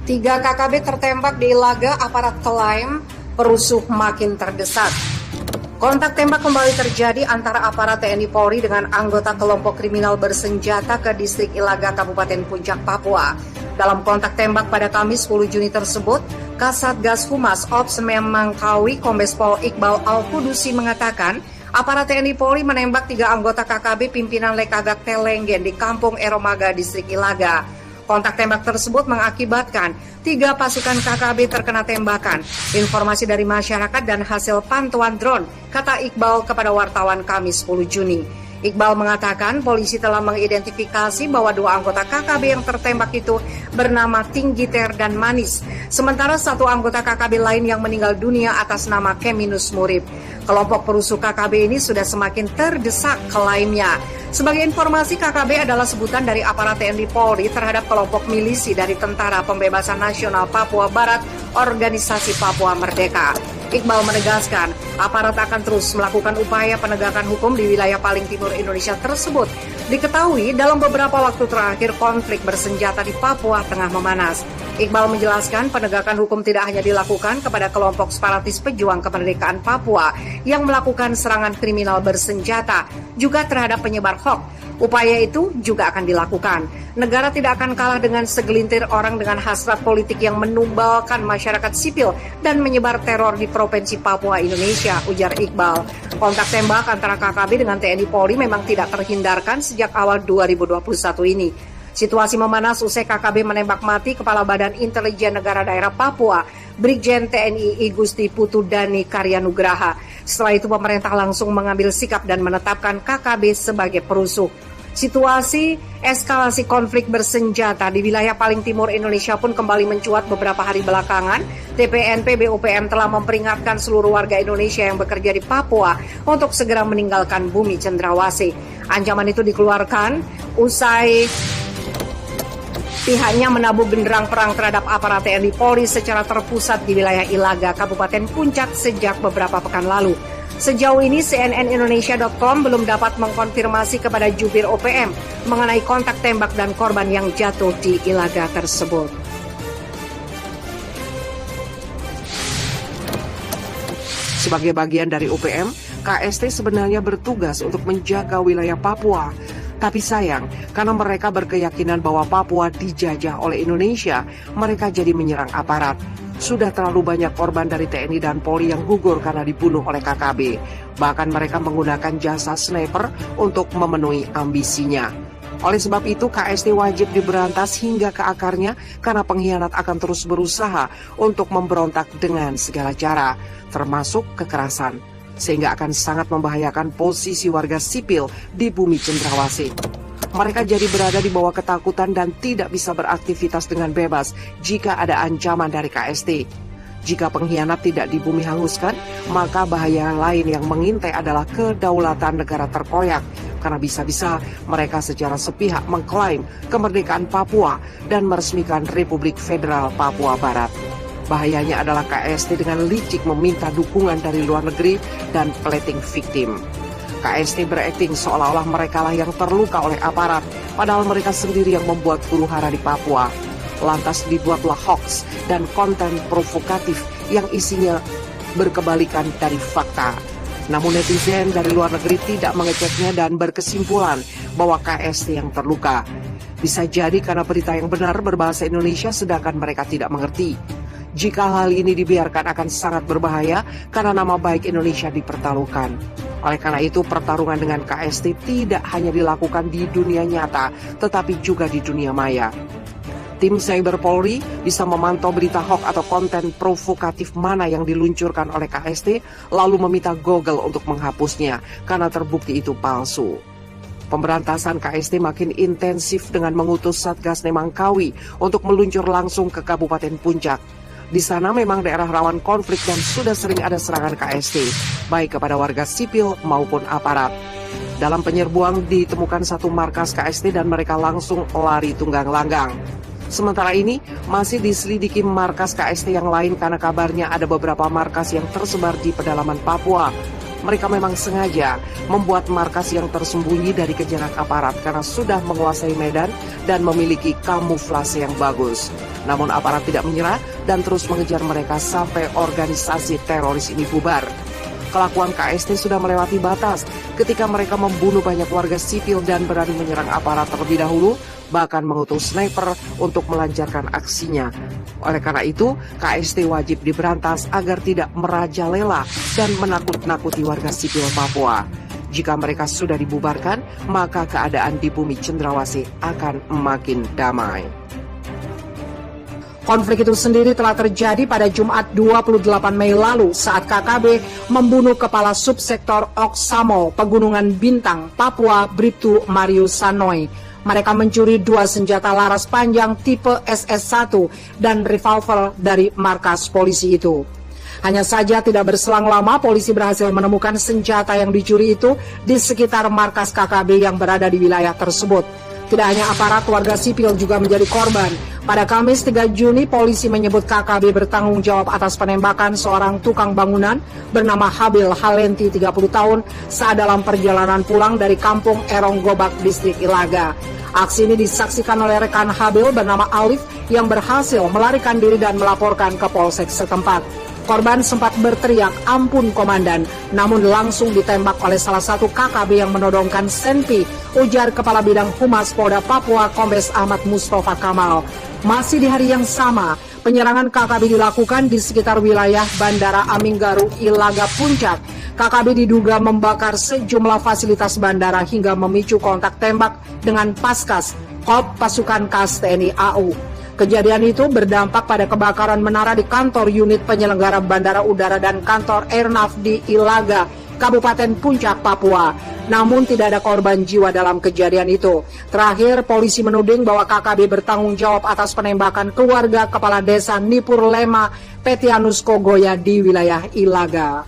3 KKB tertembak di Ilaga, aparat klaim perusuh makin terdesak. Kontak tembak kembali terjadi antara aparat TNI Polri dengan anggota kelompok kriminal bersenjata ke distrik Ilaga, Kabupaten Puncak, Papua. Dalam kontak tembak pada Kamis 10 Juni tersebut, Kasatgas Humas Ops Memangkawi Kombes Pol Iqbal Al-Kudusi mengatakan, aparat TNI Polri menembak 3 anggota KKB pimpinan Lekagak Telenggen di Kampung Eromaga, distrik Ilaga. Kontak tembak tersebut mengakibatkan 3 pasukan KKB terkena tembakan. Informasi dari masyarakat dan hasil pantauan drone, kata Iqbal kepada wartawan Kamis 10 Juni. Iqbal mengatakan polisi telah mengidentifikasi bahwa 2 anggota KKB yang tertembak itu bernama Tinggiter dan Manis. Sementara 1 anggota KKB lain yang meninggal dunia atas nama Keminus Murib. Kelompok perusuh KKB ini sudah semakin terdesak, klaimnya. Sebagai informasi, KKB adalah sebutan dari aparat TNI Polri terhadap kelompok milisi dari Tentara Pembebasan Nasional Papua Barat, Organisasi Papua Merdeka. Iqbal menegaskan, aparat akan terus melakukan upaya penegakan hukum di wilayah paling timur Indonesia tersebut. Diketahui dalam beberapa waktu terakhir konflik bersenjata di Papua tengah memanas. Iqbal menjelaskan penegakan hukum tidak hanya dilakukan kepada kelompok separatis pejuang kemerdekaan Papua yang melakukan serangan kriminal bersenjata, juga terhadap penyebar hoaks. Upaya itu juga akan dilakukan. Negara tidak akan kalah dengan segelintir orang dengan hasrat politik yang menumbalkan masyarakat sipil dan menyebar teror di Provinsi Papua, Indonesia, ujar Iqbal. Kontak tembak antara KKB dengan TNI Polri memang tidak terhindarkan sejak awal 2021 ini. Situasi memanas usai KKB menembak mati Kepala Badan Intelijen Negara Daerah Papua, Brigjen TNI I Gusti Putu Dani Karyanugraha. Setelah itu pemerintah langsung mengambil sikap dan menetapkan KKB sebagai perusuh. Situasi eskalasi konflik bersenjata di wilayah paling timur Indonesia pun kembali mencuat beberapa hari belakangan. TPNP BUPM telah memperingatkan seluruh warga Indonesia yang bekerja di Papua untuk segera meninggalkan bumi cendrawasih. Ancaman itu dikeluarkan usai pihaknya menabuh genderang perang terhadap aparat TNI Polri secara terpusat di wilayah Ilaga, Kabupaten Puncak sejak beberapa pekan lalu. Sejauh ini cnnindonesia.com belum dapat mengkonfirmasi kepada jubir OPM mengenai kontak tembak dan korban yang jatuh di Ilaga tersebut. Sebagai bagian dari OPM, KST sebenarnya bertugas untuk menjaga wilayah Papua. Tapi sayang, karena mereka berkeyakinan bahwa Papua dijajah oleh Indonesia, mereka jadi menyerang aparat. Sudah terlalu banyak korban dari TNI dan Polri yang gugur karena dibunuh oleh KKB. Bahkan mereka menggunakan jasa sniper untuk memenuhi ambisinya. Oleh sebab itu, KST wajib diberantas hingga ke akarnya karena pengkhianat akan terus berusaha untuk memberontak dengan segala cara, termasuk kekerasan, sehingga akan sangat membahayakan posisi warga sipil di bumi cendrawasih. Mereka jadi berada di bawah ketakutan dan tidak bisa beraktivitas dengan bebas jika ada ancaman dari KST. Jika pengkhianat tidak di bumi hanguskan, maka bahaya lain yang mengintai adalah kedaulatan negara terkoyak, karena bisa-bisa mereka secara sepihak mengklaim kemerdekaan Papua dan meresmikan Republik Federal Papua Barat. Bahayanya adalah KST dengan licik meminta dukungan dari luar negeri dan plating victim. KST berakting seolah-olah merekalah yang terluka oleh aparat, padahal mereka sendiri yang membuat huru-hara di Papua. Lantas dibuatlah hoax dan konten provokatif yang isinya berkebalikan dari fakta. Namun netizen dari luar negeri tidak mengeceknya dan berkesimpulan bahwa KST yang terluka. Bisa jadi karena berita yang benar berbahasa Indonesia sedangkan mereka tidak mengerti. Jika hal ini dibiarkan akan sangat berbahaya karena nama baik Indonesia dipertaruhkan. Oleh karena itu, pertarungan dengan KST tidak hanya dilakukan di dunia nyata, tetapi juga di dunia maya. Tim Cyber Polri bisa memantau berita hoax atau konten provokatif mana yang diluncurkan oleh KST, lalu meminta Google untuk menghapusnya, karena terbukti itu palsu. Pemberantasan KST makin intensif dengan mengutus Satgas Memangkawi untuk meluncur langsung ke Kabupaten Puncak. Di sana memang daerah rawan konflik dan sudah sering ada serangan KST, baik kepada warga sipil maupun aparat. Dalam penyerbuan ditemukan 1 markas KST dan mereka langsung lari tunggang langgang. Sementara ini masih diselidiki markas KST yang lain karena kabarnya ada beberapa markas yang tersebar di pedalaman Papua. mereka memang sengaja membuat markas yang tersembunyi dari kejaran aparat karena sudah menguasai medan dan memiliki kamuflase yang bagus. Namun aparat tidak menyerah dan terus mengejar mereka sampai organisasi teroris ini bubar. Kelakuan KST sudah melewati batas ketika mereka membunuh banyak warga sipil dan berani menyerang aparat terlebih dahulu, bahkan mengutus sniper untuk melancarkan aksinya. Oleh karena itu, KST wajib diberantas agar tidak merajalela dan menakut-nakuti warga sipil Papua. Jika mereka sudah dibubarkan, maka keadaan di bumi Cendrawasih akan makin damai. Konflik itu sendiri telah terjadi pada Jumat 28 Mei lalu saat KKB membunuh Kepala Subsektor Oksamo, Pegunungan Bintang, Papua, Bribtu Marius Sanoy. Mereka mencuri 2 senjata laras panjang tipe SS-1 dan revolver dari markas polisi itu. Hanya saja tidak berselang lama polisi berhasil menemukan senjata yang dicuri itu di sekitar markas KKB yang berada di wilayah tersebut. Tidak hanya aparat, warga sipil juga menjadi korban. Pada Kamis 3 Juni, polisi menyebut KKB bertanggung jawab atas penembakan seorang tukang bangunan bernama Habil Halenti 30 tahun saat dalam perjalanan pulang dari kampung Erong Gobak, distrik Ilaga. Aksi ini disaksikan oleh rekan Habil bernama Alif yang berhasil melarikan diri dan melaporkan ke polsek setempat. Korban sempat berteriak, "Ampun komandan," namun langsung ditembak oleh salah satu KKB yang menodongkan senpi, ujar Kepala Bidang Humas Polda Papua Kombes Ahmad Mustafa Kamal. Masih di hari yang sama, penyerangan KKB dilakukan di sekitar wilayah Bandara Aminggaru, Ilaga Puncak. KKB diduga membakar sejumlah fasilitas bandara hingga memicu kontak tembak dengan Paskas, Kop Pasukan Kas TNI AU. Kejadian itu berdampak pada kebakaran menara di kantor unit penyelenggara bandara udara dan kantor Airnav di Ilaga, Kabupaten Puncak, Papua. Namun tidak ada korban jiwa dalam kejadian itu. Terakhir, polisi menuding bahwa KKB bertanggung jawab atas penembakan keluarga Kepala Desa Nipur Lema Petianus Kogoya di wilayah Ilaga.